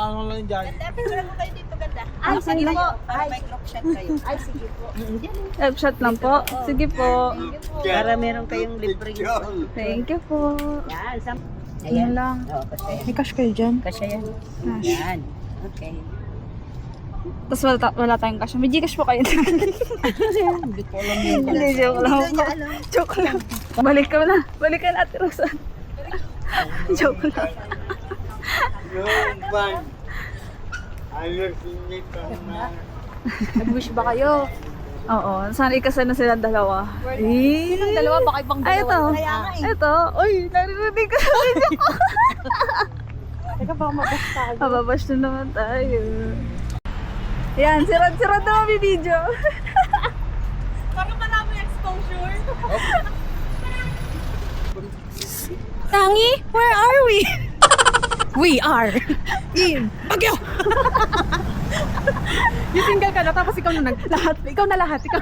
ano lang dyan. Ganda, picture mo kayo dito, ganda. Ay, sige po. Para may group shot kayo. Ay, sige po. Shot lang po. Sige po. Para meron kayong libre. Thank you po. Yan, Ayan lang. Oo, kasi May cash kayo dyan? kasi yan. Cash. Yan. Okay. Tapos wala tayong cash. May Gcash po kayo. Hindi ko alam yun. Hindi, joke lang po. Joke lang. Balik ka na. Balik ka na, Ate Rosan. Joke lang. Yung bang. Ayos hindi ka na. Nag-wish ba kayo? Oo. Sana ikasal na silang dalawa. Sinong dalawa? Baka ibang dalawa. Ay, ito. Ito. Uy, naririnig ka sa video ko. Teka, baka mabash tayo. Mababash na naman tayo. Yan, sirad-sirad na may video. Parang marami exposure. Tangi, where are we? We are in Baguio. Yung single ka na, tapos ikaw na lahat. Ikaw na lahat. Ikaw.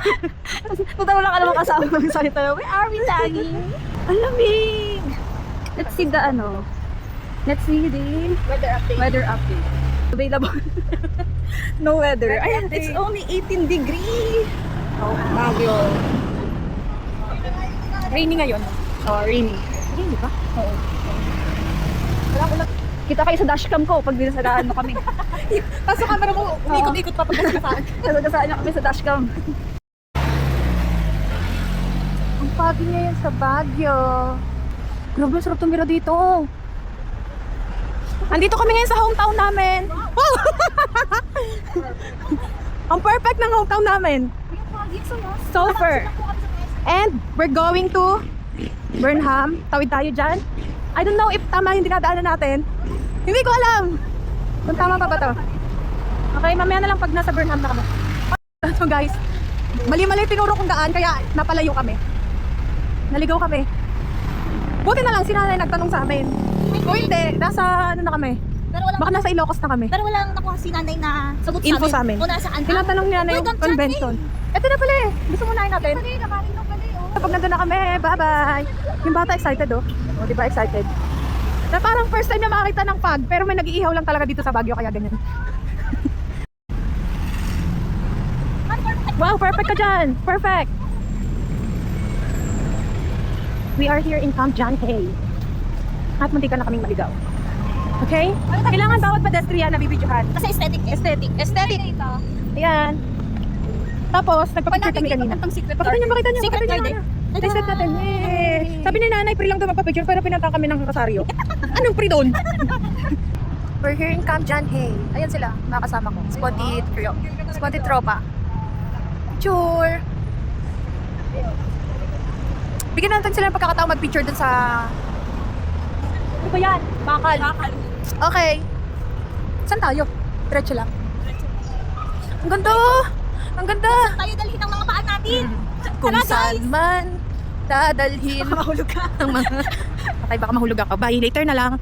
Punta wala ka naman kasama ng salita. Where are we, Tangi? Ang lamig. Let's see the ano. Let's see the weather update. Available. No weather. Ayan, it's only 18 degrees. Oh, Baguio. Rainy ngayon. Oh, rainy. Rainy ba? Oo. Kita kayo sa dashcam ko pag dinasagaan mo kami. Tapos sa camera mo, umikot-ikot pa pag nasaan. Nasagasaan niyo kami sa dashcam. Ang pagi ngayon sa Baguio. Grabe, sarap tumira dito. Andito kami ngayon sa hometown namin. Wow! Ang perfect ng hometown namin. Sulphur. And we're going to Burnham. Tawid tayo dyan. I don't know if tama yung dinadaanan natin. Hindi ko alam kung tama pa ba to. Okay, mamaya na lang pag nasa Burnham na kami. So guys, mali-mali tinuro kong daan kaya napalayo kami. Naligaw kami. Buti na lang si nanay nagtanong sa amin. O hindi, nasa ano na kami. Baka nasa Ilocos na kami. Pero walang nakuha si nanay na sagot Info sa amin. O nasaan? Tinatanong niya na yung Welcome, convention. Ito na pala eh. Gusto mo nahin natin? Pag nandun na kami, bye-bye. Yung bata excited oh. O diba excited? Na parang first time na makakita ng fog, pero may nag-iihaw lang talaga dito sa Baguio kaya ganyan. Wow, perfect ka dyan. Perfect. We are here in Camp John Hay. At munti ka na kaming maligaw. Okay? Kailangan bawat pedestrian na bibidyohan. Kasi aesthetic eh. Aesthetic. Ayan. Tapos, nagpapicture kami kanina. Pakita niyo, pakita niyo. Secret Pakita card niyo. eh. Tested natin. Sabi ni nanay, free lang daw magpapicture, pero pinunta kami ng Rosario. Anong free doon? We're here in Camp John Hay. Ayan sila, mga kasama ko. Spotted tropa. Picture. Bigyan natin sila ng pagkakataon mag-picture dun sa... Ano ba yan? Bakal. Okay. Saan tayo? Diretso lang. Ang ganda! Ang ganda! Tayo dalhin ang mga paa natin. Kung saan man dadalhin Mahulog ka. ng mga... Okay, baka mahulog ako. Bye, later na lang.